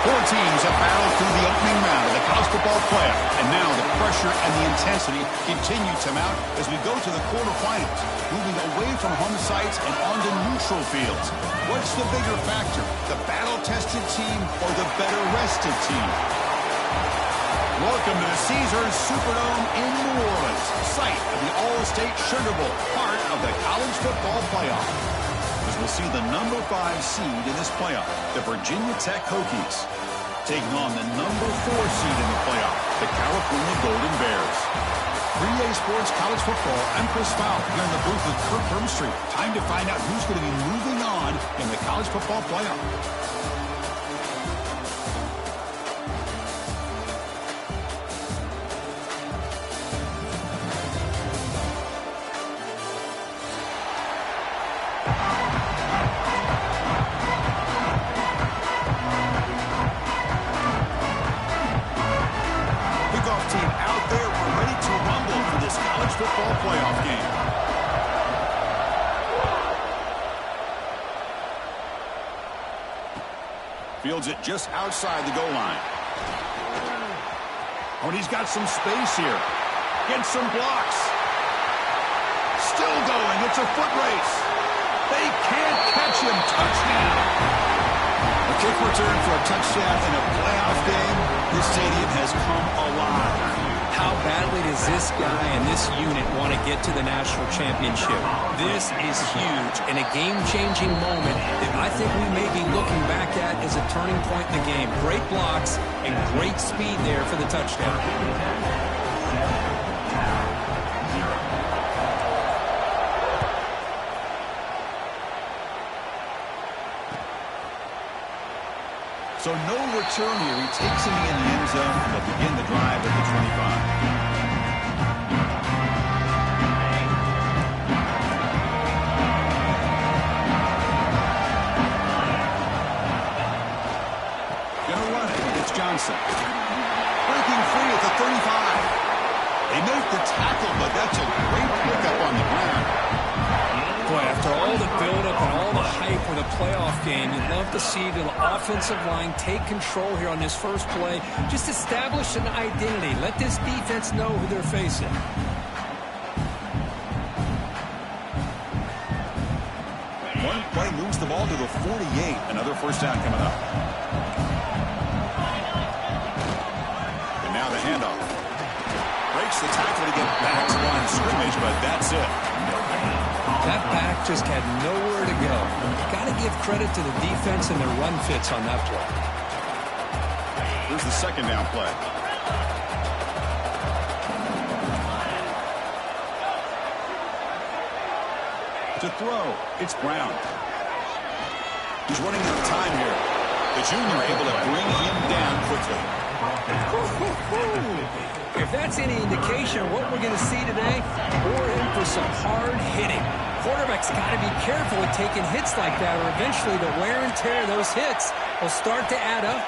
Four teams have battled through the opening round of the college football playoff, and now the pressure and the intensity continue to mount as we go to the quarterfinals, moving away from home sites and onto neutral fields. What's the bigger factor, the battle-tested team or the better-rested team? Welcome to the Caesars Superdome in New Orleans, site of the All-State Sugar Bowl, part of the college football playoff. As we'll see the number 5 seed in this playoff, the Virginia Tech Hokies, taking on the number 4 seed in the playoff, the California Golden Bears. 3A Sports College Football, I'm Chris Fowler here in the booth with Kirk Herbstreit. Time to find out who's going to be moving on in the college football playoff. Football playoff game. Fields it just outside the goal line. Oh, and he's got some space here. Gets some blocks. Still going. It's a foot race. They can't catch him. Touchdown. A kick return for a touchdown in a playoff game. This stadium has come alive. How badly does this guy and this unit want to get to the national championship? This is huge and a game-changing moment that I think we may be looking back at as a turning point in the game. Great blocks and great speed there for the touchdown. So no return here. He takes him in the end zone, and they'll begin the drive at the 25. Gonna run it. It's Johnson. Breaking free at the 35. They make the tackle, but that's a great pickup on the ground. Boy, after all the buildup and all the hype with a playoff game, you'd love to see the offensive line take control here on this first play. Just establish an identity. Let this defense know who they're facing. One play moves the ball to the 48. Another first down coming up. And now the handoff. Breaks the tackle to get back to line of scrimmage, but that's it. That back just had nowhere to go. Got to give credit to the defense and their run fits on that play. Here's the second down play. To throw, it's Brown. He's running out of time here. The junior able to bring him down quickly. If that's any indication of what we're going to see today, we're in for some hard hitting. Quarterback's got to be careful with taking hits like that, or eventually the wear and tear of those hits will start to add up.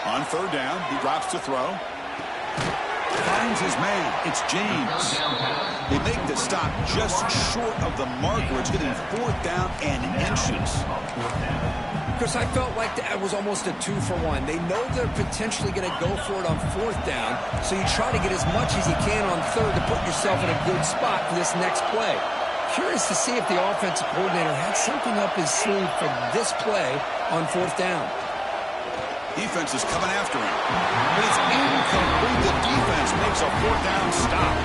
On third down, he drops to throw. Finds his man. It's James. They make the stop just short of the mark where it's getting fourth down and inches. Because I felt like that was almost a 2-for-1. They know they're potentially going to go for it on fourth down, so you try to get as much as you can on third to put yourself in a good spot for this next play. Curious to see if the offensive coordinator had something up his sleeve for this play on fourth down. Defense is coming after him. But it's incomplete. The defense makes a fourth down stop.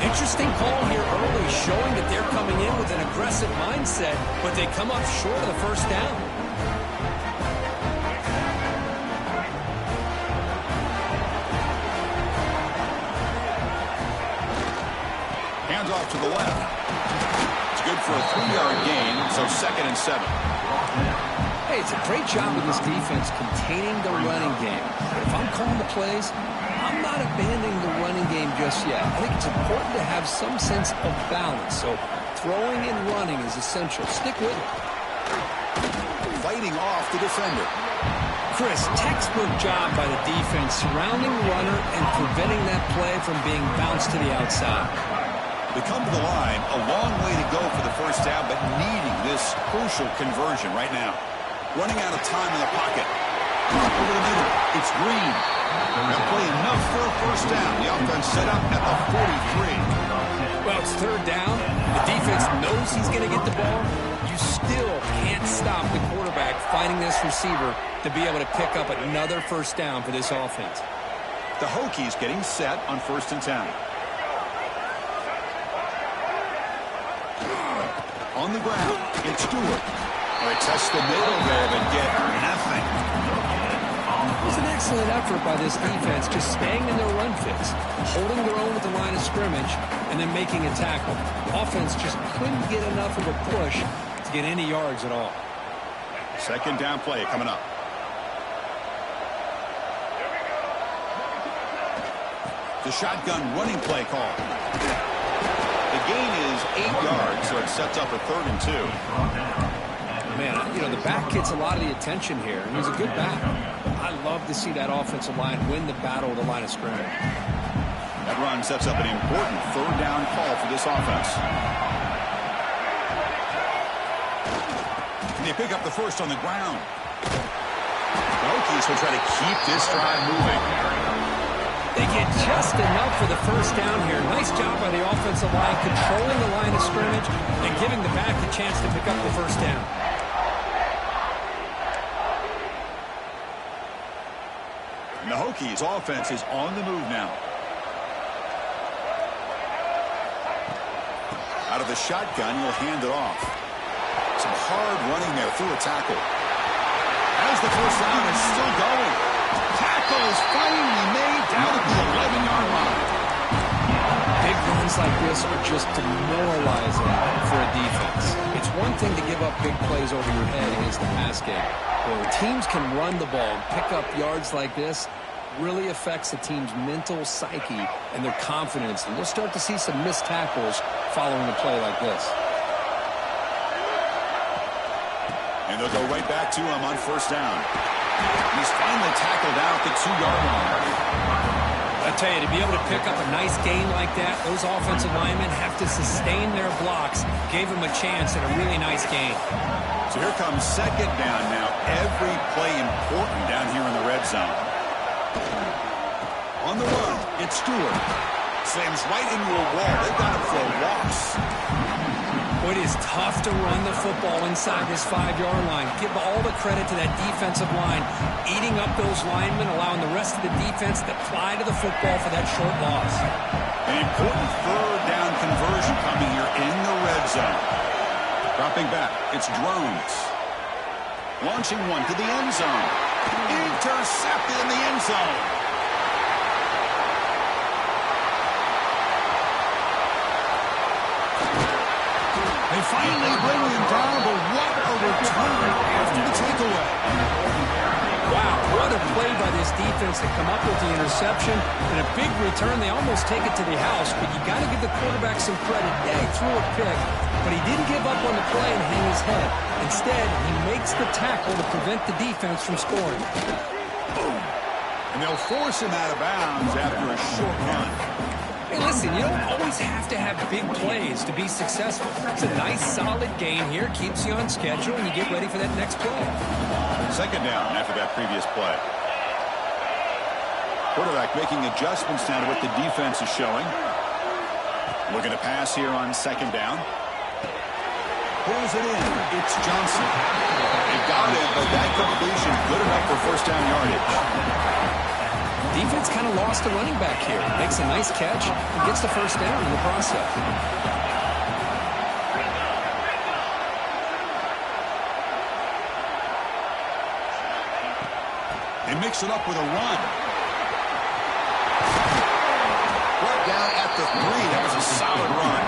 Interesting call here early, showing that they're coming in with an aggressive mindset, but they come up short of the first down. Hands off to the left. It's good for a 3-yard gain, so 2nd and 7. Hey, it's a great job with this defense containing the running game. But if I'm calling the plays, I'm not abandoning the running game just yet. I think it's important to have some sense of balance. So throwing and running is essential. Stick with it. Fighting off the defender. Chris, textbook job by the defense surrounding the runner and preventing that play from being bounced to the outside. They come to the line, a long way to go for the first down, but needing this crucial conversion right now. Running out of time in the pocket. Over the middle, it's Green. That play enough for a first down. The offense set up at the 43. Well, it's third down. The defense knows he's going to get the ball. You still can't stop the quarterback finding this receiver to be able to pick up another first down for this offense. The Hokies getting set on 1st and 10. On the ground, it's Stewart. They test the middle there, but get nothing. It was an excellent effort by this defense, just staying in their run fits, holding their own at the line of scrimmage, and then making a tackle. Offense just couldn't get enough of a push to get any yards at all. Second down play coming up. The shotgun running play call. The gain is 8 yards, so it sets up a 3rd and 2. Man, you know, the back gets a lot of the attention here, and he's a good back. I love to see that offensive line win the battle of the line of scrimmage. That run sets up an important 3rd down call for this offense. And they pick up the first on the ground. The Hokies will try to keep this drive moving. They get just enough for the first down here. Nice job by the offensive line, controlling the line of scrimmage and giving the back the chance to pick up the first down. And the Hokies offense is on the move now. Out of the shotgun, he'll hand it off. Some hard running there through a tackle. As the first down is still going. Tackle is finally made down at the 11-yard line. Big runs like this are just demoralizing for a defense. It's one thing to give up big plays over your head against the pass game. But when teams can run the ball and pick up yards like this, really affects the team's mental psyche and their confidence. And you'll start to see some missed tackles following a play like this. And they'll go right back to him on first down. He's finally tackled out the 2-yard line. I tell you, to be able to pick up a nice gain like that, those offensive linemen have to sustain their blocks. Gave him a chance at a really nice gain. So here comes second down now. Every play important down here in the red zone. On the run, it's Stewart. Slams right into a wall. They've got him for a loss. It is tough to run the football inside this 5-yard line. Give all the credit to that defensive line, eating up those linemen, allowing the rest of the defense to fly to the football for that short loss. An important 3rd down conversion coming here in the red zone. Dropping back, it's Drones. Launching one to the end zone. Intercepted in the end zone. They finally bring him down, but what a return after the takeaway. Wow, what a play by this defense to come up with the interception. And a big return. They almost take it to the house, but you got to give the quarterback some credit. Yeah, he threw a pick, but he didn't give up on the play and hang his head. Instead, he makes the tackle to prevent the defense from scoring. Boom. And they'll force him out of bounds after a short run. Hey, listen, you don't always have to have big plays to be successful. It's a nice, solid gain here. Keeps you on schedule, and you get ready for that next play. Second down after that previous play. Quarterback making adjustments now to what the defense is showing. Looking to pass here on second down. Pulls it in. It's Johnson. They got it, but that completion good enough for first down yardage. Defense kind of lost a running back here. Makes a nice catch and gets the first down in the process. They mix it up with a run. Brought down at the 3. That was a solid run.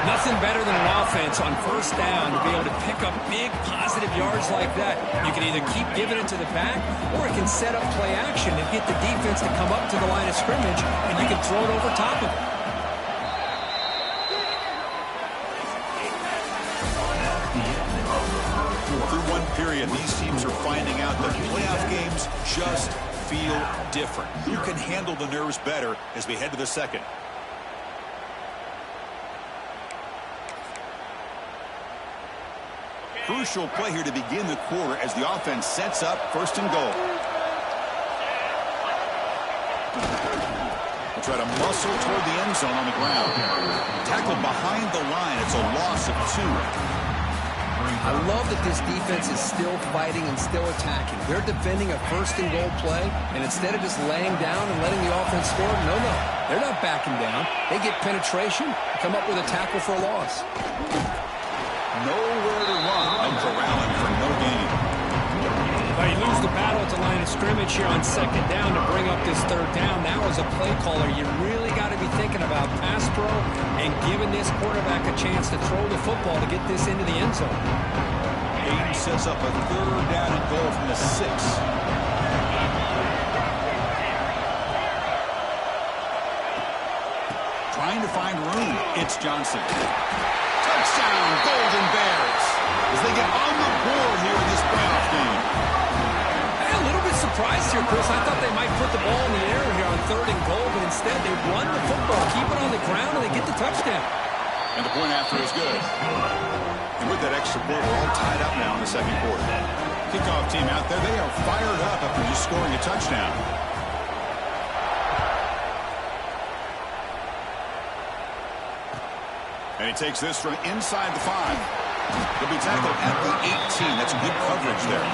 Nothing better than an offense on first down to be able to pick up big positive yards like that. You can either keep giving it to the back, or it can set up play action and get the defense to come up to the line of scrimmage, and you can throw it over top of it. Through one period, these teams are finding out that playoff games just feel different. Who can handle the nerves better as we head to the second? Crucial play here to begin the quarter as the offense sets up 1st and goal. They'll try to muscle toward the end zone on the ground. Tackled behind the line. It's a loss of 2. I love that this defense is still fighting and still attacking. They're defending a 1st and goal play, and instead of just laying down and letting the offense score, no. They're not backing down. They get penetration, come up with a tackle for a loss. Nowhere to run, and corralling for no gain. Well, you lose the battle at the line of scrimmage here on 2nd down to bring up this 3rd down. Now as a play caller, you really got to be thinking about pass pro and giving this quarterback a chance to throw the football to get this into the end zone. Hayden sets up a 3rd down and goal from the 6. Trying to find room. It's Johnson. Touchdown, Golden Bears, as they get on the board here in this playoff game. A little bit surprised here, Chris. I thought they might put the ball in the air here on 3rd and goal, but instead they run the football, keep it on the ground, and they get the touchdown. And the point after is good. And with that extra point, we're all tied up now in the 2nd quarter. Kickoff team out there, they are fired up after just scoring a touchdown. And he takes this from inside the 5. He'll be tackled at the 18. That's good coverage there.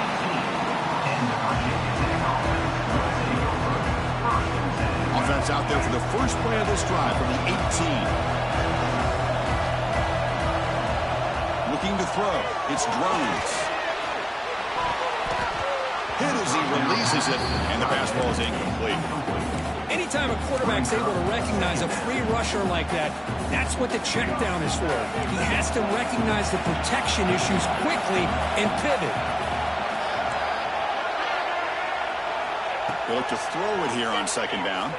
Offense out there for the first play of this drive from the 18. Looking to throw. It's Drones. Hit as he releases it, and the pass ball is incomplete. Anytime a quarterback's able to recognize a free rusher like that, that's what the check down is for. He has to recognize the protection issues quickly and pivot. They look to throw it here on 2nd down.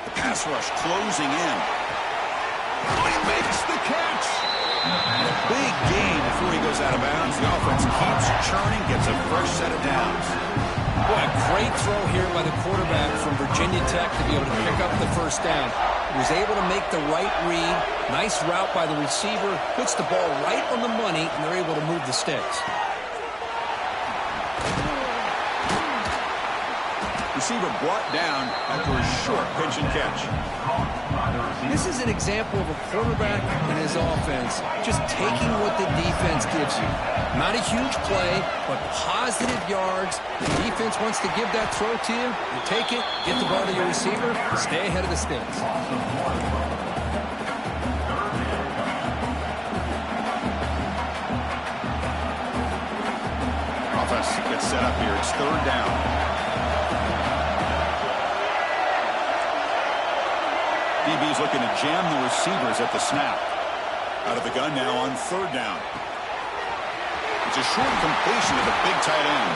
The pass rush closing in. Oh, he makes the catch! And a big gain before he goes out of bounds. The offense keeps churning, gets a fresh set of downs. Boy, a great throw here by the quarterback from Virginia Tech to be able to pick up the 1st down. He was able to make the right read. Nice route by the receiver. Puts the ball right on the money, and they're able to move the sticks. Receiver brought down after a short pitch and catch. This is an example of a quarterback and his offense just taking what the defense gives you. Not a huge play, but positive yards. The defense wants to give that throw to you. You take it, get the ball to your receiver, stay ahead of the sticks. Offense gets set up here. It's 3rd down. DB's looking to jam the receivers at the snap. Out of the gun now on 3rd down. It's a short completion to the big tight end.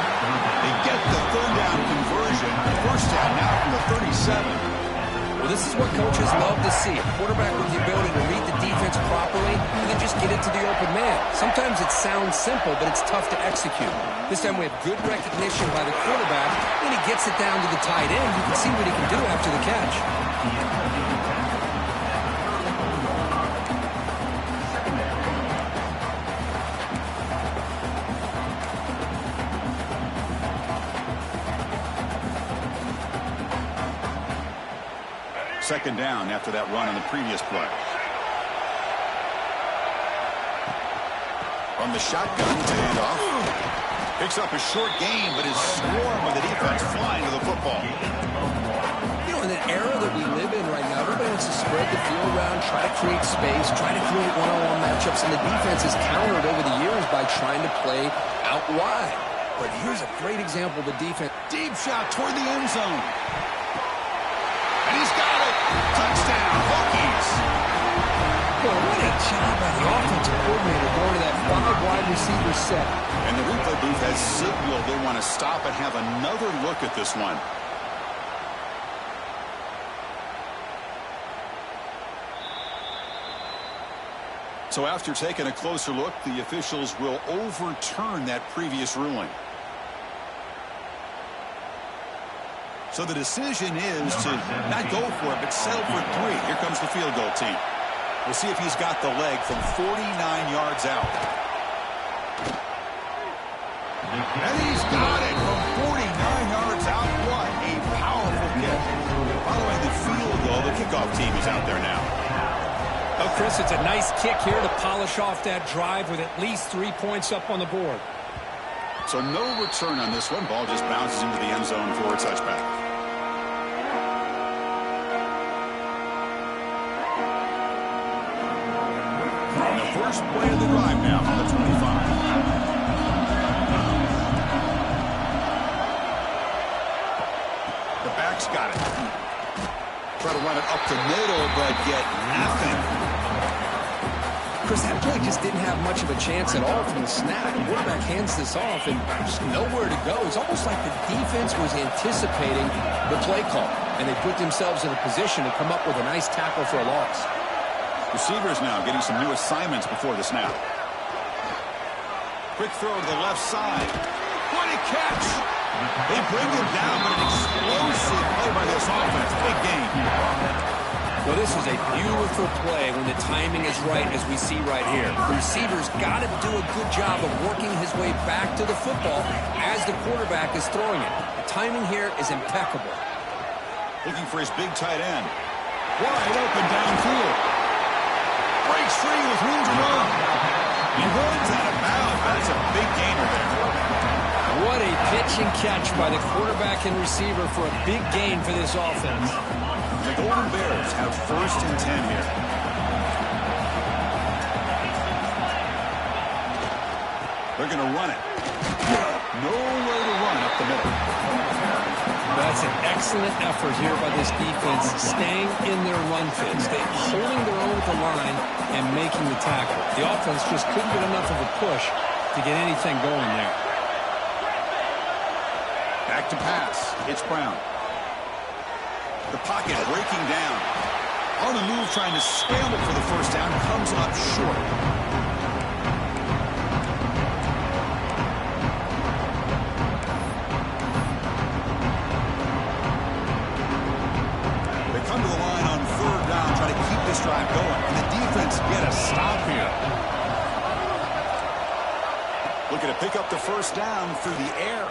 They get the 3rd down conversion. 1st down now from the 37. Well, this is what coaches love to see. A quarterback with the ability to read the defense properly and then just get it to the open man. Sometimes it sounds simple, but it's tough to execute. This time we have good recognition by the quarterback. When he gets it down to the tight end, you can see what he can do after the catch. Second down after that run on the previous play. From the shotgun, handoff. Picks up a short gain, but is swarmed with the defense flying to the football. You know, in the era that we live in right now, everybody wants to spread the field around, try to create space, try to create one-on-one matchups, and the defense has countered over the years by trying to play out wide. But here's a great example of the defense. Deep shot toward the end zone. And he's got it. Touchdown, Hokies. Well, what a job by the offensive coordinator going to that 5 wide receiver set. And the replay booth has signaled they want to stop and have another look at this one. So after taking a closer look, the officials will overturn that previous ruling. So the decision is to not go for it, but settle for 3. Here comes the field goal team. We'll see if he's got the leg from 49 yards out. And he's got it from 49 yards out. What a powerful kick. Following the field goal, the kickoff team is out there now. Oh, Chris, it's a nice kick here to polish off that drive with at least 3 points up on the board. So no return on this one. Ball just bounces into the end zone for a touchback. On the first play of the drive now on the 25. Got it. Try to run it up the middle, but get nothing. Chris, that play just didn't have much of a chance at all from the snap. The quarterback hands this off and just nowhere to go. It's almost like the defense was anticipating the play call, and they put themselves in a position to come up with a nice tackle for a loss. Receivers now getting some new assignments before the snap. Quick throw to the left side. What a catch! They bring him down, but an explosive play by this offense. Big game. Well, this is a beautiful play when the timing is right, as we see right here. The receiver's got to do a good job of working his way back to the football as the quarterback is throwing it. The timing here is impeccable. Looking for his big tight end. Wide open downfield. Breaks free with room to run. He runs out of bounds, but it's a big gainer there. What a pitch and catch by the quarterback and receiver for a big gain for this offense. The Golden Bears have 1st and 10 here. They're going to run it. Nowhere to run up the middle. That's an excellent effort here by this defense, staying in their run fits. They're holding their own at the line and making the tackle. The offense just couldn't get enough of a push to get anything going there. Back to pass. It's Brown. The pocket breaking down. On the move, trying to scramble for the first down. Comes up short. They come to the line on 3rd down, try to keep this drive going. And the defense get a stop here. Looking to pick up the first down through the air.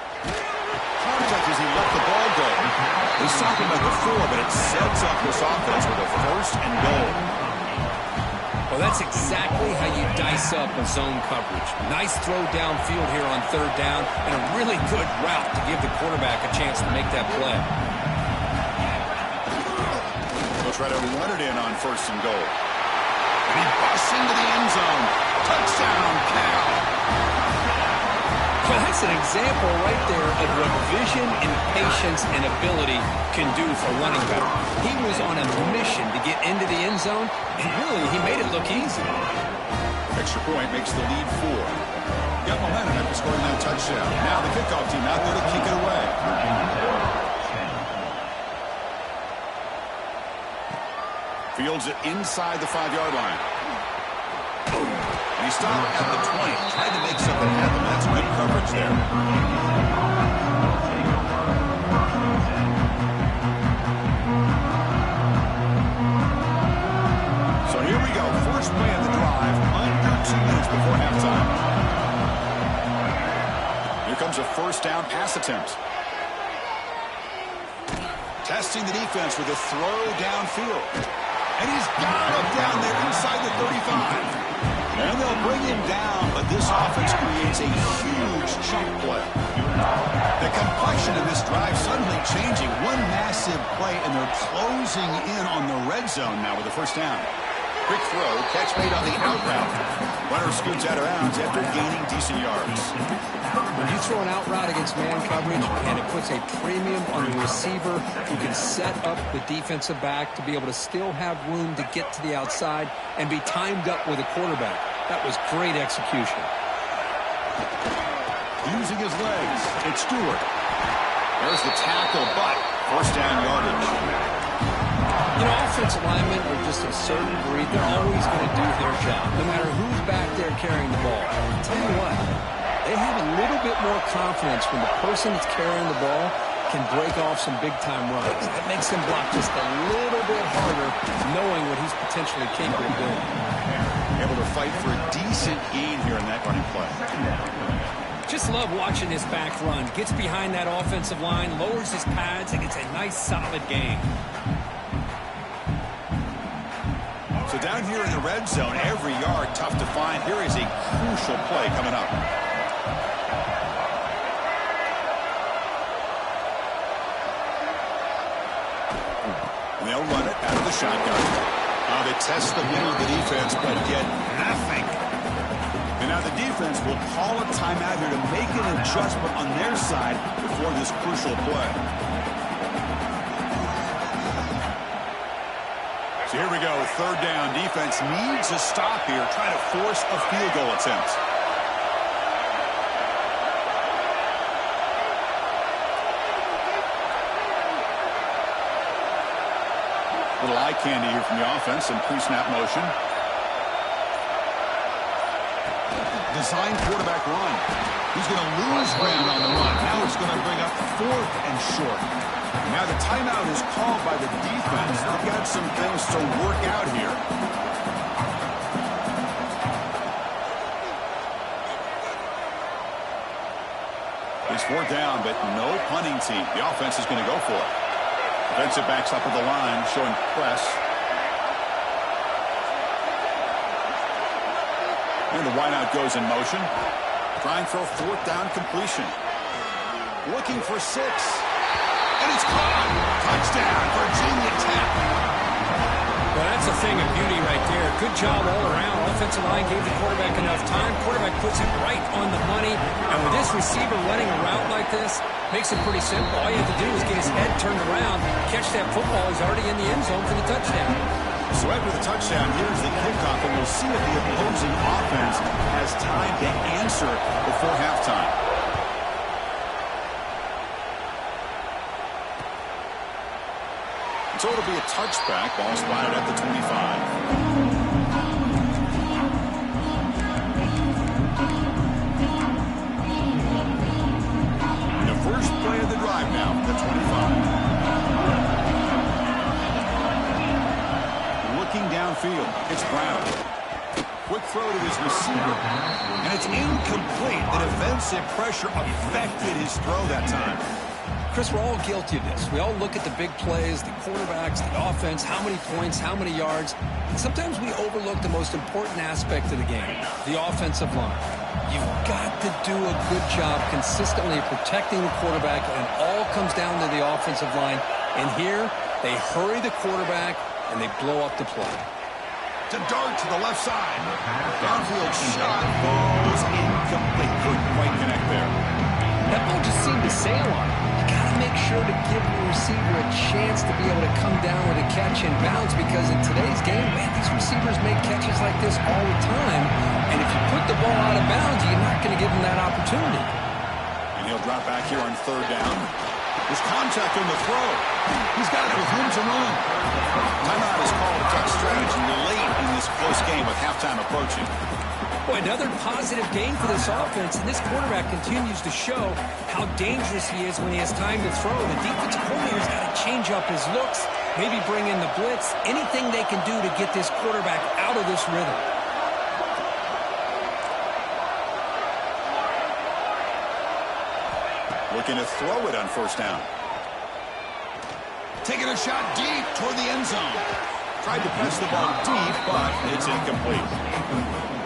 Contact as he let the ball go. They stop him at the 4, but it sets up this offense with a 1st and goal. Well, that's exactly how you dice up a zone coverage. Nice throw downfield here on 3rd down, and a really good route to give the quarterback a chance to make that play. They'll try to run it in on 1st and goal. And he busts into the end zone. Touchdown, Cal. Well, that's an example right there of what vision and patience and ability can do for a running back. He was on a mission to get into the end zone, and really, he made it look easy. Extra point makes the lead 4. Got momentum after scoring that touchdown. Now the kickoff team out there to kick it away. Fields it inside the 5-yard line. And he stopped at the 20, tried to make something happen. That's good coverage there. So here we go. First play of the drive, under 2 minutes before halftime. Here comes a 1st down pass attempt. Testing the defense with a throw downfield. And he's got him down there inside the 35. And they'll bring him down, but this offense creates a huge chunk play. The complexion of this drive suddenly changing. One massive play, and they're closing in on the red zone now with the 1st down. Quick throw, catch made on the out route. Runner scoots out of bounds after gaining decent yards. When you throw an out route against man coverage, and it puts a premium on the receiver who can set up the defensive back to be able to still have room to get to the outside and be timed up with a quarterback. That was great execution. Using his legs, it's Stewart. There's the tackle, but 1st down yardage. You know, offensive linemen are just a certain breed. They're always going to do their job, no matter who's back there carrying the ball. I'll tell you what, they have a little bit more confidence when the person that's carrying the ball can break off some big-time runs. That makes him block just a little bit harder, knowing what he's potentially capable of doing. Able to fight for a decent gain here in that running play. Just love watching this back run. Gets behind that offensive line, lowers his pads, and gets a nice, solid gain. So down here in the red zone, every yard tough to find. Here is a crucial play coming up. And they'll run it out of the shotgun. They test the middle of the defense, but get nothing. And now the defense will call a timeout here to make an adjustment on their side before this crucial play. So here we go, third down. Defense needs a stop here, trying to force a field goal attempt. Little eye candy here from the offense in pre-snap motion. Design quarterback run. He's going to lose ground on the run. Now it's going to bring up 4th and short. Now the timeout is called by the defense. They've got some things to work out here. It's 4th down, but no punting team. The offense is going to go for it. Defensive backs up at the line, showing press. And the wideout goes in motion. Trying for a 4th down completion. Looking for 6. And it's caught. Touchdown, Virginia Tech. Well, that's a thing of beauty right there. Good job all around. Offensive line gave the quarterback enough time. Quarterback puts it right on the money. And with this receiver running a route like this, makes it pretty simple. All you have to do is get his head turned around, catch that football. He's already in the end zone for the touchdown. So after the touchdown, here's the kickoff, and we'll see if the opposing offense has time to answer before halftime. So it'll be a touchback. Ball spotted at the 25. First play of the drive now, the 25. Looking downfield, it's Brown. Quick throw to his receiver, and it's incomplete. The defensive pressure affected his throw that time. Chris, we're all guilty of this. We all look at the big plays, the quarterbacks, the offense, how many points, how many yards. And sometimes we overlook the most important aspect of the game, the offensive line. You've got to do a good job consistently protecting the quarterback, and all comes down to the offensive line. And here, they hurry the quarterback, and they blow up the play. To dart to the left side. Downfield shot goes incomplete. Couldn't quite connect there. That ball just seemed to sail on him. You got to make sure to give your receiver a chance to be able to come down with a catch and bounce, because in today's game, man, these receivers make catches like this all the time. And if you put the ball out of bounds, you're not going to give them that opportunity. And he'll drop back here on 3rd down. There's contact on the throw. He's got it with room to run. Timeout is called a duck strategy late in this close game with halftime approaching. Boy, another positive game for this offense, and this quarterback continues to show how dangerous he is when he has time to throw. The defensive coordinator's got to change up his looks, maybe bring in the blitz, anything they can do to get this quarterback out of this rhythm. Looking to throw it on 1st down. Taking a shot deep toward the end zone. Tried to press the ball deep, but it's incomplete.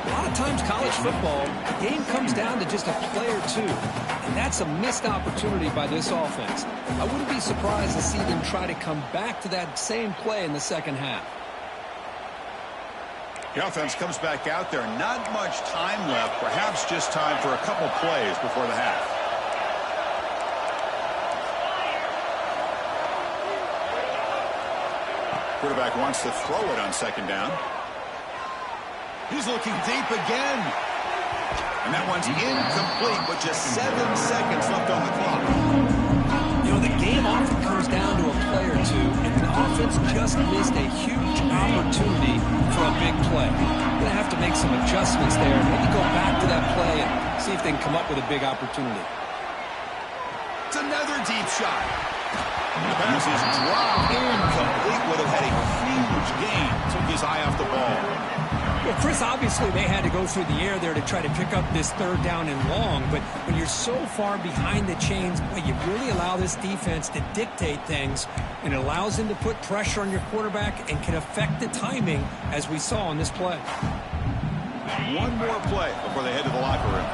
A lot of times college football, the game comes down to just a play or two. And that's a missed opportunity by this offense. I wouldn't be surprised to see them try to come back to that same play in the second half. The offense comes back out there. Not much time left. Perhaps just time for a couple plays before the half. Quarterback wants to throw it on 2nd down. He's looking deep again. And that one's incomplete with just 7 seconds left on the clock. You know, the game often comes down to a play or two, and the offense just missed a huge opportunity for a big play. They're going to have to make some adjustments there, maybe go back to that play and see if they can come up with a big opportunity. It's another deep shot. The pass is dropped incomplete. Would have had a huge gain. Took his eye off the ball. Well, Chris, obviously they had to go through the air there to try to pick up this third down and long, but when you're so far behind the chains, boy, you really allow this defense to dictate things, and it allows them to put pressure on your quarterback and can affect the timing, as we saw on this play. One more play before they head to the locker room.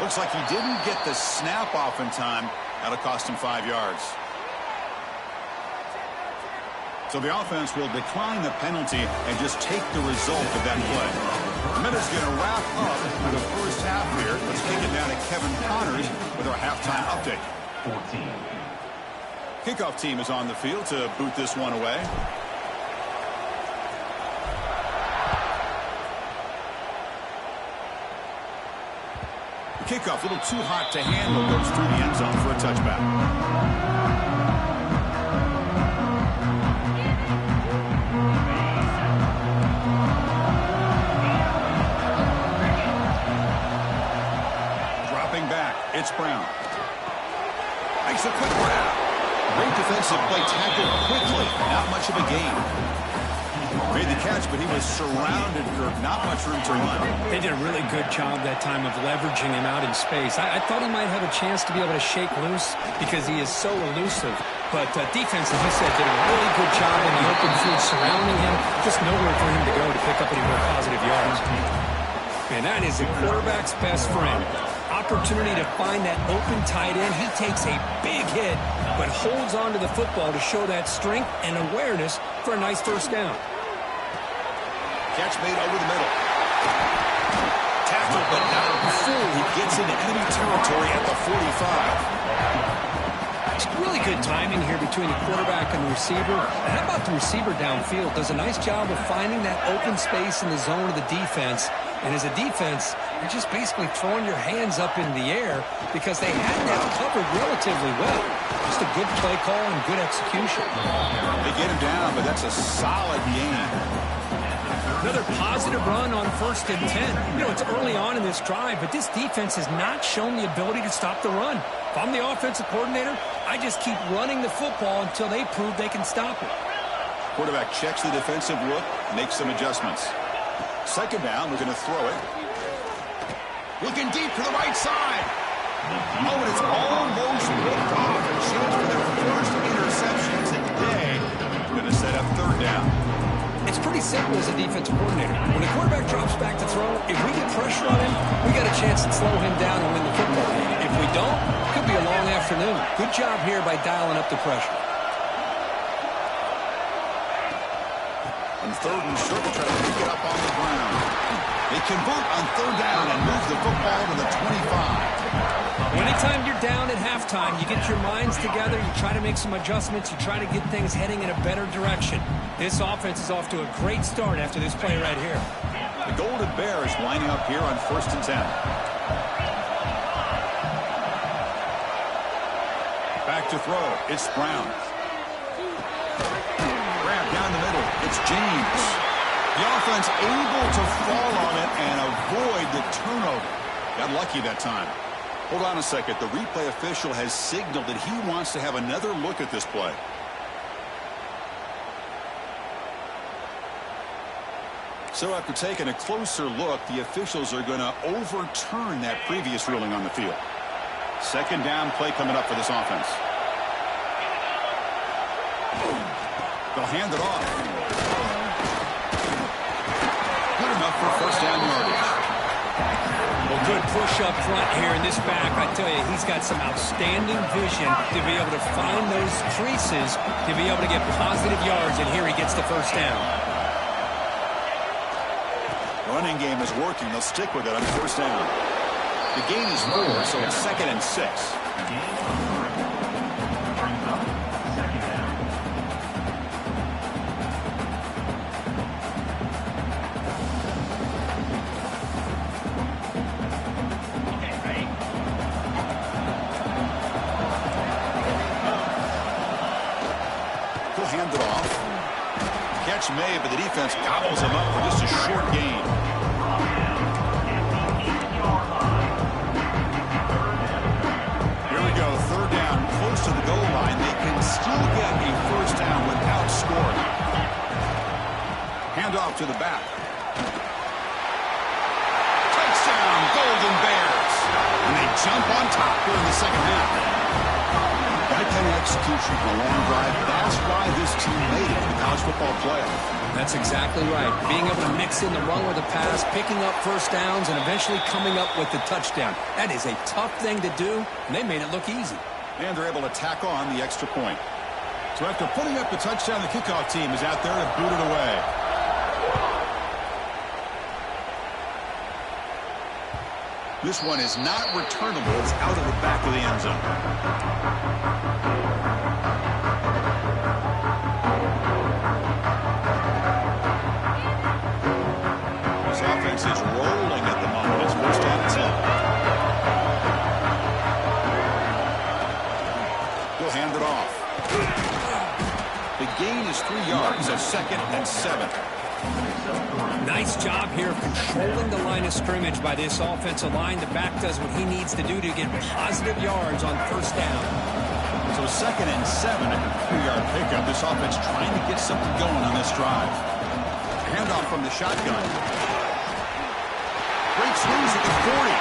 Looks like he didn't get the snap off in time. That'll cost him 5 yards. So the offense will decline the penalty and just take the result of that play. The minute's going to wrap up for the first half here. Let's kick it down to Kevin Connors with our halftime update. 14. Kickoff team is on the field to boot this one away. Kickoff, a little too hot to handle, goes through the end zone for a touchback. Dropping back, it's Brown. Makes a quick grab. Great defensive play, tackled quickly. Not much of a gain. Made the catch, but he was surrounded for not much room to run. They did a really good job that time of leveraging him out in space. I thought he might have a chance to be able to shake loose because he is so elusive. But defense, as you said, did a really good job in the open field surrounding him. Just nowhere for him to go to pick up any more positive yards. And that is a quarterback's best friend. Opportunity to find that open tight end. He takes a big hit, but holds on to the football to show that strength and awareness for a nice first down. Catch made over the middle. Tackled, but not before he gets into enemy territory at the 45. It's really good timing here between the quarterback and the receiver. And how about the receiver downfield? Does a nice job of finding that open space in the zone of the defense. And as a defense, you're just basically throwing your hands up in the air because they had that covered relatively well. Just a good play call and good execution. They get him down, but that's a solid gain. Another positive run on 1st and 10. You know, it's early on in this drive, but this defense has not shown the ability to stop the run. If I'm the offensive coordinator, I just keep running the football until they prove they can stop it. Quarterback checks the defensive look, makes some adjustments. Second down, we're going to throw it. Looking deep to the right side. Oh, and it's almost ripped off. A chance for their first interception today. Going to set up third down. It's pretty simple as a defensive coordinator. When the quarterback drops back to throw, if we get pressure on him, we got a chance to slow him down and win the football game. If we don't, it could be a long afternoon. Good job here by dialing up the pressure. On third and short, try to pick it up on the ground. They convert on third down and move the football to the 25. Anytime you're down at halftime, you get your minds together, you try to make some adjustments, you try to get things heading in a better direction. This offense is off to a great start after this play right here. The Golden Bears lining up here on 1st and 10. Back to throw. It's Brown. Grab down the middle. It's James. The offense able to fall on it and avoid the turnover. Got lucky that time. Hold on a second. The replay official has signaled that he wants to have another look at this play. So after taking a closer look, the officials are going to overturn that previous ruling on the field. Second down play coming up for this offense. They'll hand it off. Good enough for first down yardage. Well, good push up front here in this back. I tell you, he's got some outstanding vision to be able to find those creases, to be able to get positive yards, and here he gets the first down. Running game is working. They'll stick with it on first down. The gain is 4, so it's 2nd and 6. catch made, but the defense gobbles him up for just a short gain. Here we go, third down, close to the goal line. They can still get a first down without scoring. Hand off to the back. Touchdown, Golden Bears. And they jump on top during the second half. That kind of execution for a long drive, that's why this team made it to the college football playoff. That's exactly right. Being able to mix in the run with the pass, picking up first downs, and eventually coming up with the touchdown. That is a tough thing to do, and they made it look easy. And they're able to tack on the extra point. So after putting up the touchdown, the kickoff team is out there to boot it away. This one is not returnable. It's out of the back of the end zone. This offense is rolling at the moment. It's first down and 10. He'll hand it off. The gain is 3 yards, a second and 7. Nice job here of controlling the line of scrimmage by this offensive line. The back does what he needs to do to get positive yards on first down. So second and 7 at the 3-yard pickup. This offense trying to get something going on this drive. Handoff from the shotgun. Breaks loose at the 40.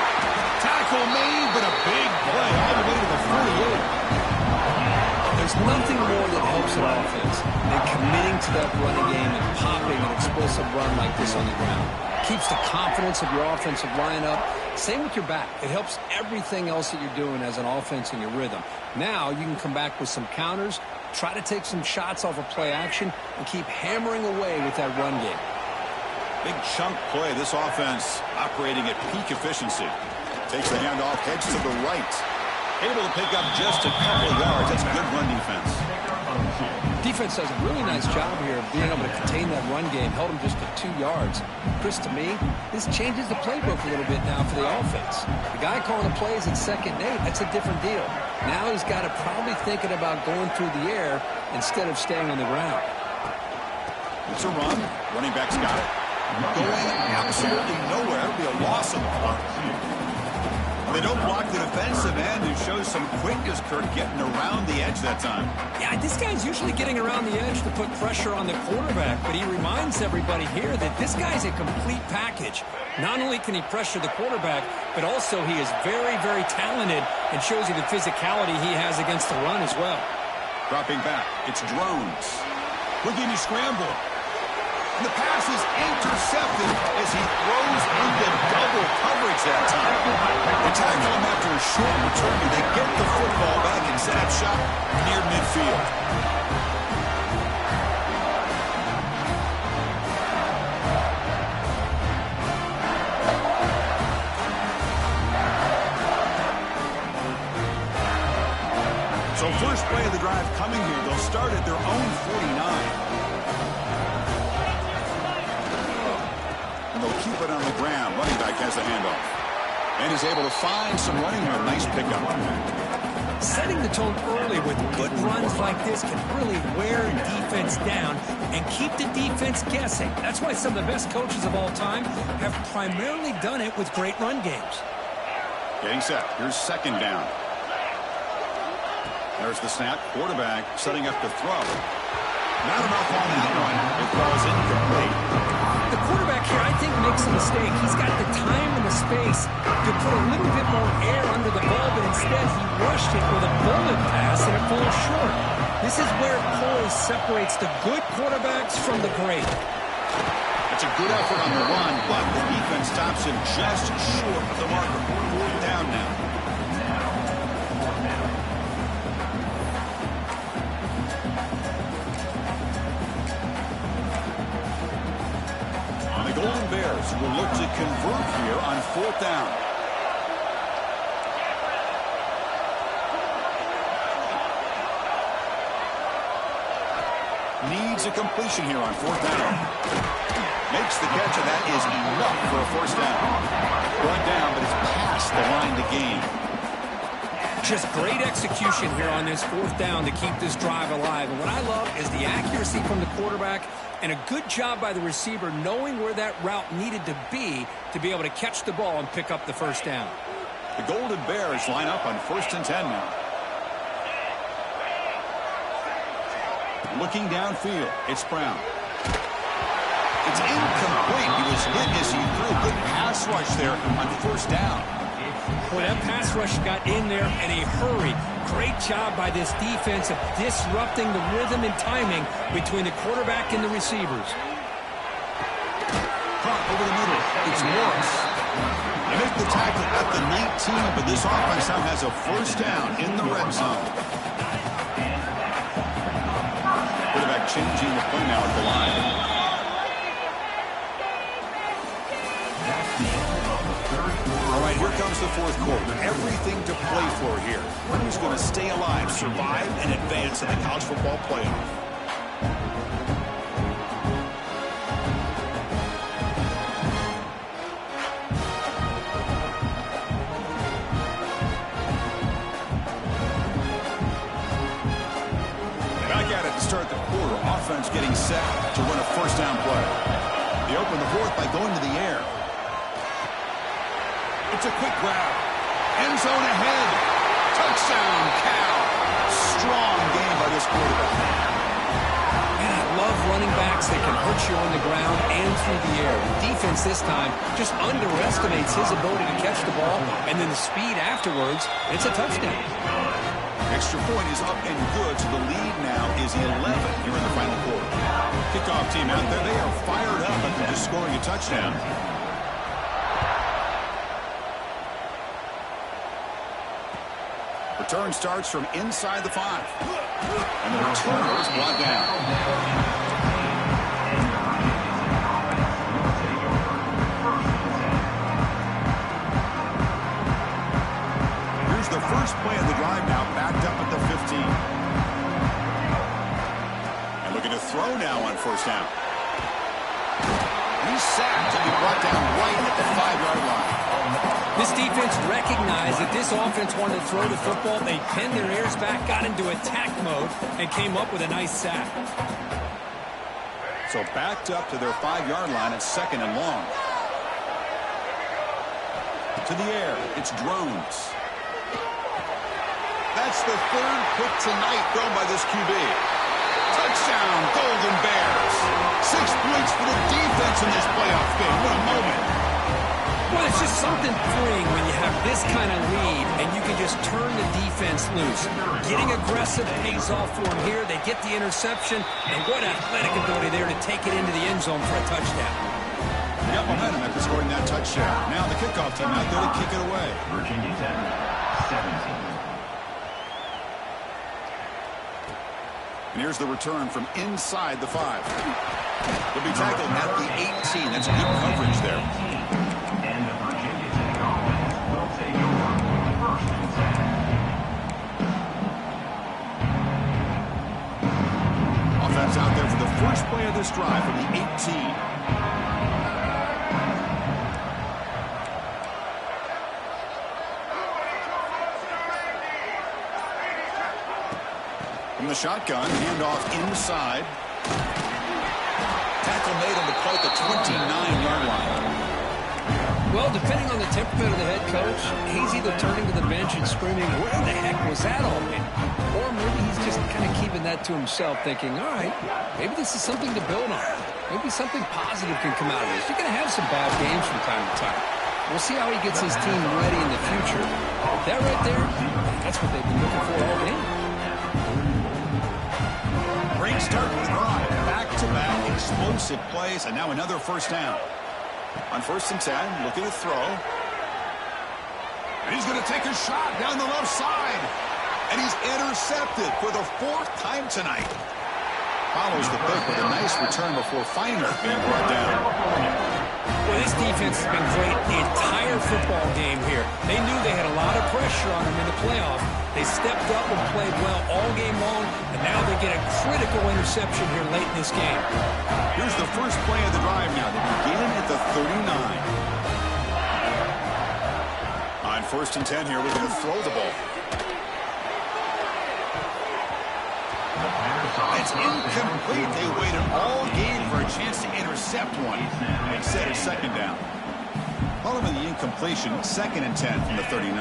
Tackle made, but a big play all the way to the 48. There's nothing more that helps an offense than committing to that running game and popping an explosive run like this on the ground. Keeps the confidence of your offensive line up. Same with your back. It helps everything else that you're doing as an offense in your rhythm. Now you can come back with some counters, try to take some shots off of play action, and keep hammering away with that run game. Big chunk play. This offense operating at peak efficiency. Takes the handoff, heads to the right. Able to pick up just a couple of yards. That's good run defense. Defense does a really nice job here of being able to contain that run game. Held him just at 2 yards. Chris, to me, this changes the playbook a little bit now for the offense. The guy calling the plays at 2nd and 8, that's a different deal. Now he's got to probably thinking about going through the air instead of staying on the ground. It's a run. Running back's got it. Going absolutely nowhere. It'll be a loss of the puck. They don't block the defensive end, who shows some quickness, Kirk, getting around the edge that time. Yeah, this guy's usually getting around the edge to put pressure on the quarterback, but he reminds everybody here that this guy's a complete package. Not only can he pressure the quarterback, but also he is very, very talented and shows you the physicality he has against the run as well. Dropping back, it's Drones. Looking to scramble. And the pass is intercepted as he throws into double coverage that time. They tackle him after a short return, and they get the football back and set up shop near midfield. So first play of the drive coming here. They'll start at their own 49. They'll keep it on the ground. Running back has the handoff. And is able to find some running room. Nice pickup. Setting the tone early with good runs like this can really wear defense down and keep the defense guessing. That's why some of the best coaches of all time have primarily done it with great run games. Getting set. Here's second down. There's the snap. Quarterback setting up to throw. Not enough on that one. It falls incomplete. The quarterback here, I think, makes a mistake. He's got the time and the space to put a little bit more air under the ball, but instead he rushed it with a bullet pass, and it falls short. This is where poise separates the good quarterbacks from the great. It's a good effort on the run, but the defense stops him just short of the marker. 4th down now. Golden Bears will look to convert here on 4th down. Needs a completion here on 4th down. Makes the catch, and that is enough for a 1st down. Going down, but it's past the line to gain. Just great execution here on this fourth down to keep this drive alive. And what I love is the accuracy from the quarterback and a good job by the receiver knowing where that route needed to be able to catch the ball and pick up the first down. The Golden Bears line up on 1st and 10 now. Looking downfield, it's Brown. It's incomplete. He was hit as he threw a good pass rush there on 1st down. Well, that pass rush got in there in a hurry. Great job by this defense of disrupting the rhythm and timing between the quarterback and the receivers. Caught over the middle. It's Morris. They make the tackle at the 19, but this offense now has a 1st down in the red zone. Quarterback changing the play now at the line. All right, here comes the 4th quarter. Everything to play for here. Who's going to stay alive, survive, and advance in the college football playoff? Back at it to start the quarter. Offense getting set to run a 1st down play. They open the 4th by going to the air. It's a quick grab. End zone ahead. Touchdown, Cal. Strong game by this quarterback. Man, I love running backs that can hurt you on the ground and through the air. The defense this time just underestimates his ability to catch the ball, and then the speed afterwards, it's a touchdown. Extra point is up and good, so the lead now is 11 here in the final quarter. Kickoff team out there, they are fired up after just scoring a touchdown. Return starts from inside the 5. And the returner is brought down. Here's the first play of the drive now, backed up at the 15. And looking to throw now on 1st down. He's sacked to be brought down right at the 5-yard line. This defense recognized that this offense wanted to throw the football. They pinned their ears back, got into attack mode, and came up with a nice sack. So backed up to their 5-yard line at 2nd and long. To the air, it's Drones. That's the 3rd pick tonight thrown by this QB. Touchdown, Golden Bears. 6 points for the defense in this playoff game. What a moment. Well, it's just something freeing when you have this kind of lead and you can just turn the defense loose. Getting aggressive pays off for them here. They get the interception, and what athletic ability there to take it into the end zone for a touchdown. Got momentum after scoring that touchdown. Now the kickoff team out there to kick it away. Virginia Tech, 17. And here's the return from inside the 5. He'll be tackled at the 18. That's good coverage there. And the Virginia Tech offense will take over 1st and 10. Offense out there for the first play of this drive from the 18. From the shotgun, handoff inside. Tackle made on the play at the 29-yard line. Well, depending on the temperament of the head coach, he's either turning to the bench and screaming, where the heck was that all been? Or maybe he's just kind of keeping that to himself, thinking, all right, maybe this is something to build on. Maybe something positive can come out of this. You're going to have some bad games from time to time. We'll see how he gets his team ready in the future. That right there, that's what they've been looking for all game. Great start to the drive. Back-to-back explosive plays, and now another 1st down. On 1st and 10, looking to throw. And he's going to take a shot down the left side. And he's intercepted for the 4th time tonight. Follows the pick with a nice return before Feiner being brought down. Well, this defense has been great the entire football game here. They knew they had a lot of pressure on them in the playoff. They stepped up and played well all game long, and now they get a critical interception here late in this game. Here's the first play of the drive now. They begin at the 39. On 1st and 10 here, we're going to throw the ball. It's incomplete. They waited all game for a chance to intercept one. Instead, it's second down. Following the incompletion, 2nd and 10 from the 39.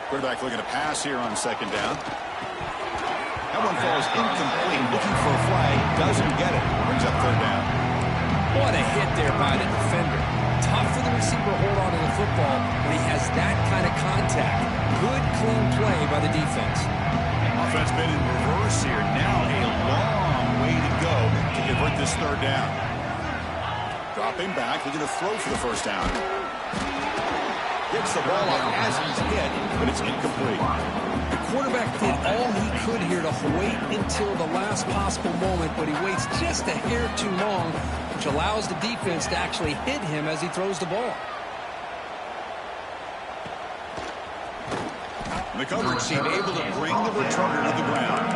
Quarterback looking to pass here on 2nd down. That one falls incomplete. Looking for a flag. Doesn't get it. Brings up 3rd down. What a hit there by the defender. Tough for the receiver to hold on to the football when he has that kind of contact. Good, clean play by the defense. Offense been in reverse here. Now a long way to go to convert this 3rd down. Dropping back, looking to throw for the 1st down. Gets the ball off as he's hit, but it's incomplete. The quarterback did all he could here to wait until the last possible moment, but he waits just a hair too long, which allows the defense to actually hit him as he throws the ball. The coverage team able to bring the returner to the ground.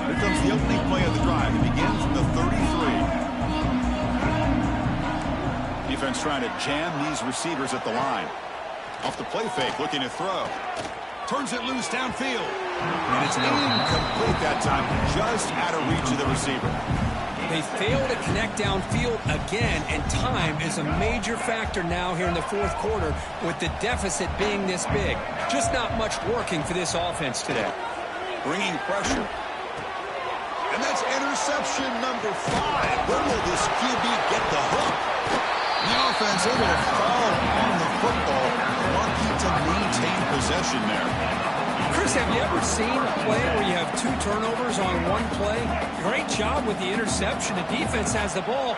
Here comes the opening play of the drive. It begins from the 33. Defense trying to jam these receivers at the line. Off the play fake, looking to throw. Turns it loose downfield. And it's incomplete that time, just out of reach of the receiver. They fail to connect downfield again, and time is a major factor now here in the 4th quarter with the deficit being this big. Just not much working for this offense today. Bringing pressure. And that's interception number 5. Where will this QB get the hook? The offense able to fall on the football, lucky to maintain possession there. Chris, have you ever seen a play where you have 2 turnovers on one play? Great job with the interception. The defense has the ball,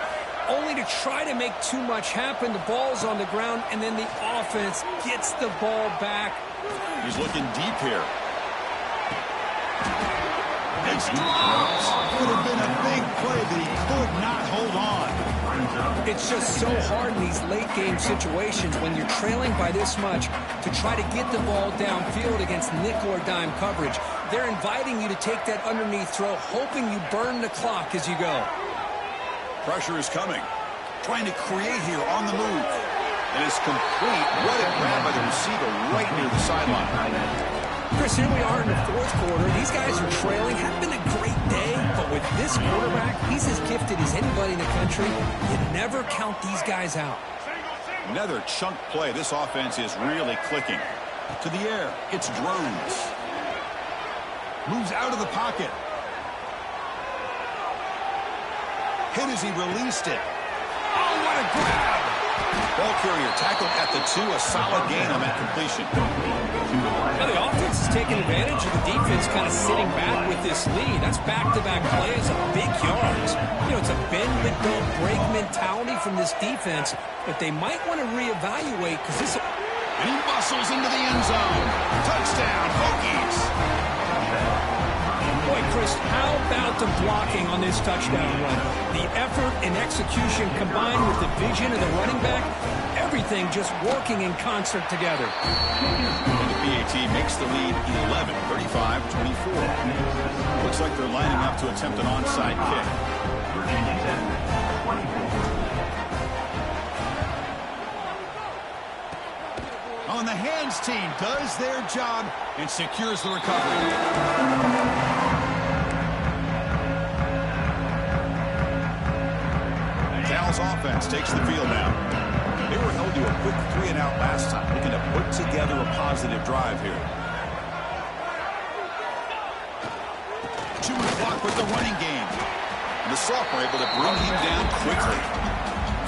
only to try to make too much happen. The ball's on the ground, and then the offense gets the ball back. He's looking deep here. It's drops. Could have been a big play, but he could not hold on. It's just so hard in these late-game situations when you're trailing by this much to try to get the ball downfield against nickel or dime coverage. They're inviting you to take that underneath throw, hoping you burn the clock as you go. Pressure is coming. Trying to create here on the move. And it's complete. What a grab by the receiver right near the sideline. Chris, here we are in the 4th quarter. These guys are trailing. Hadn't been a great day, but with this quarterback, he's as gifted as anybody in the country. You never count these guys out. Another chunk play. This offense is really clicking. To the air, it's Drones. Moves out of the pocket. Hit as he released it. Oh, what a grab! Ball carrier tackled at the 2. A solid gain on that completion. Now the offense is taking advantage of the defense kind of sitting back with this lead. That's back-to-back plays of big yards. You know, it's a bend-but-don't-break mentality from this defense, but they might want to reevaluate because this... And he muscles into the end zone. Touchdown, Hokies. Boy, Chris, how about the blocking on this touchdown run? The effort and execution combined with the vision of the running back, everything just working in concert together. The PAT makes the lead 11, 35-24. Looks like they're lining up to attempt an onside kick. Virginia Tech, 24. Oh, and the hands team does their job and secures the recovery. Cal's offense takes the field now. They were held to a quick 3-and-out last time, looking to put together a positive drive here. Chewy's block with the running game. And the sophomore able to bring him down quickly.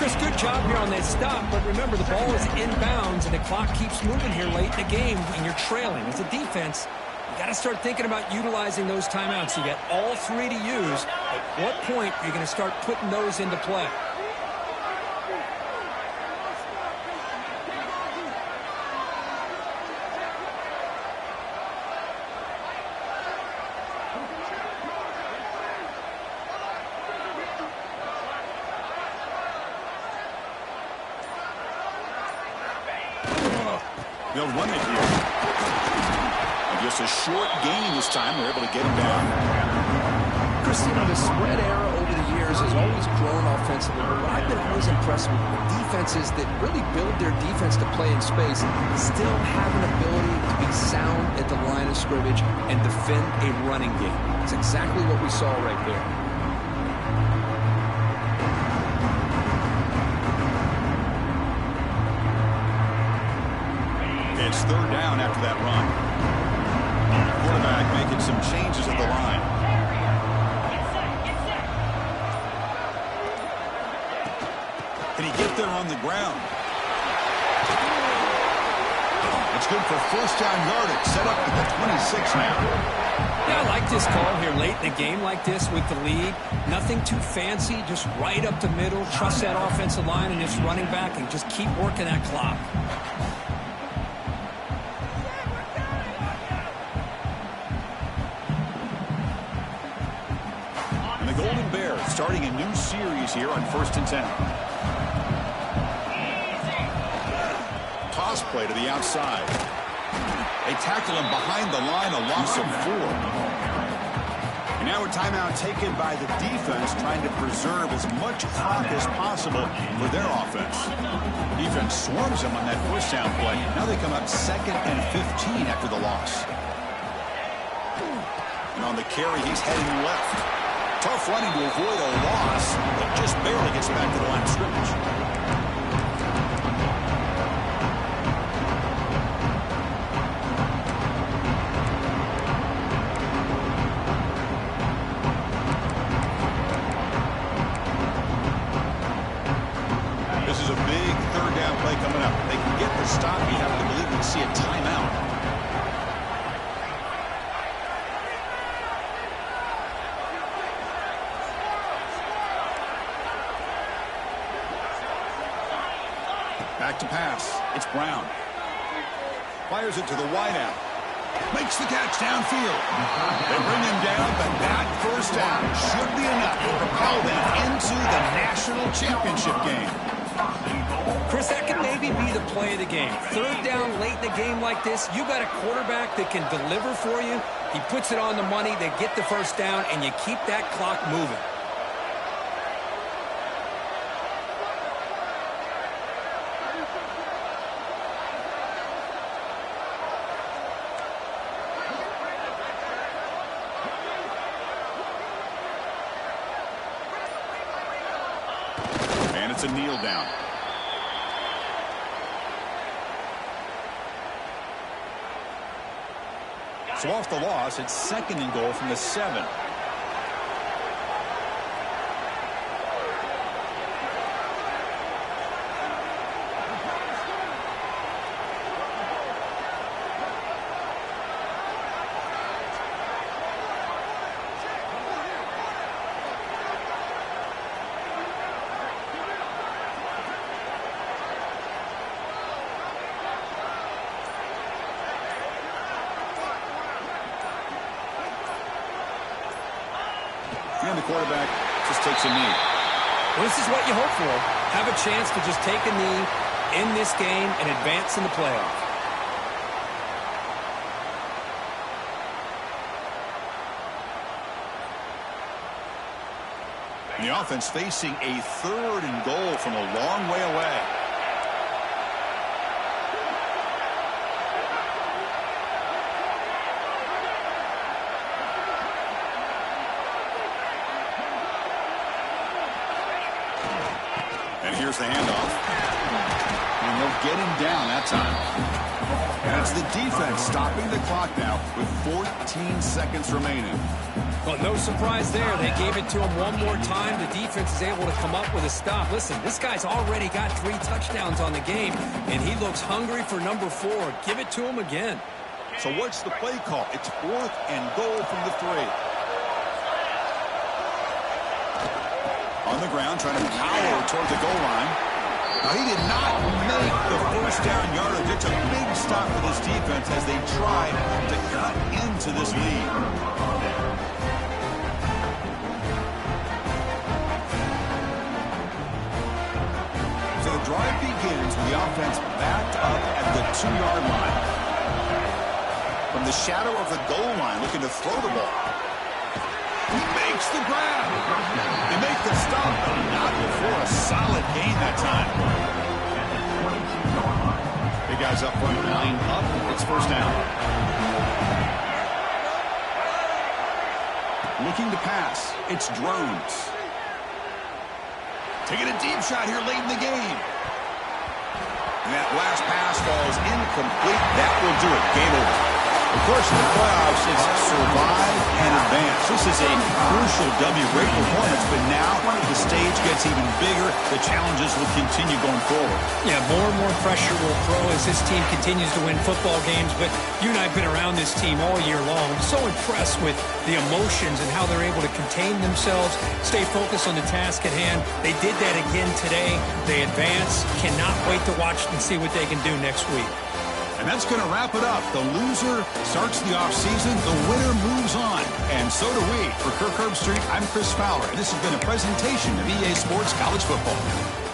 Chris, good job here on that stop, but remember the ball is inbounds and the clock keeps moving here late in the game and you're trailing. As a defense, you got to start thinking about utilizing those timeouts. You got all 3 to use. At what point are you going to start putting those into play? They'll run it here. Just a short gain this time. They're able to get him down. Christina, the spread era over the years has always grown offensively, but what I've been always impressed with defenses that really build their defense to play in space still have an ability to be sound at the line of scrimmage and defend a running game. It's exactly what we saw right there. It's third down after that run. Quarterback making some changes at the line. Can he get there on the ground? It's good for first down yardage. Set up at the 26 now. Yeah, I like this call here late in the game like this with the lead. Nothing too fancy, just right up the middle. Trust that offensive line and its running back and just keep working that clock. And the Golden Bears starting a new series here on 1st and 10. Toss play to the outside. They tackle him behind the line, a loss of 4. And now a timeout taken by the defense, trying to preserve as much clock as possible for their offense. Defense swarms them on that first down play. Now they come up 2nd and 15 after the loss. And on the carry, he's heading left. Tough running to avoid a loss, but just barely gets back to the line of scrimmage. Stop. You have to believe we see a timeout. Back to pass. It's Brown. Fires it to the wideout. Makes the catch downfield. They bring him down, but that first down should be enough to propel them into the national championship game. Chris, that could maybe be the play of the game. Third down late in the game like this, you got a quarterback that can deliver for you. He puts it on the money, they get the first down, and you keep that clock moving. And it's a kneel down. So off the loss, it's 2nd and goal from the 7. And the quarterback just takes a knee. Well, this is what you hope for. Have a chance to just take a knee in this game and advance in the playoff. And the offense facing a 3rd and goal from a long way away. Here's the handoff. And they'll get him down that time. And it's the defense stopping the clock now with 14 seconds remaining. Well, no surprise there. They gave it to him one more time. The defense is able to come up with a stop. Listen, this guy's already got 3 touchdowns on the game, and he looks hungry for number 4. Give it to him again. So what's the play call? It's 4th and goal from the 3. On the ground, trying to power toward the goal line. Now, he did not make the first down yardage. It's a big stop for this defense as they try to cut into this lead. So the drive begins with the offense backed up at the 2-yard line. From the shadow of the goal line, looking to throw the ball. He makes the grab. They make the stop, but not before a solid gain that time. Big guys up front, line up. It's first down. Looking to pass. It's Drones. Taking a deep shot here late in the game. And that last pass falls incomplete. That will do it. Game over. Of course, in the playoffs, it's survive and advance. This is a crucial W. Great performance, but now the stage gets even bigger. The challenges will continue going forward. Yeah, more and more pressure will grow as this team continues to win football games. But you and I have been around this team all year long. I'm so impressed with the emotions and how they're able to contain themselves, stay focused on the task at hand. They did that again today. They advance. Cannot wait to watch and see what they can do next week. And that's going to wrap it up. The loser starts the offseason. The winner moves on. And so do we. For Kirk Herbstreit, I'm Chris Fowler. This has been a presentation of EA Sports College Football.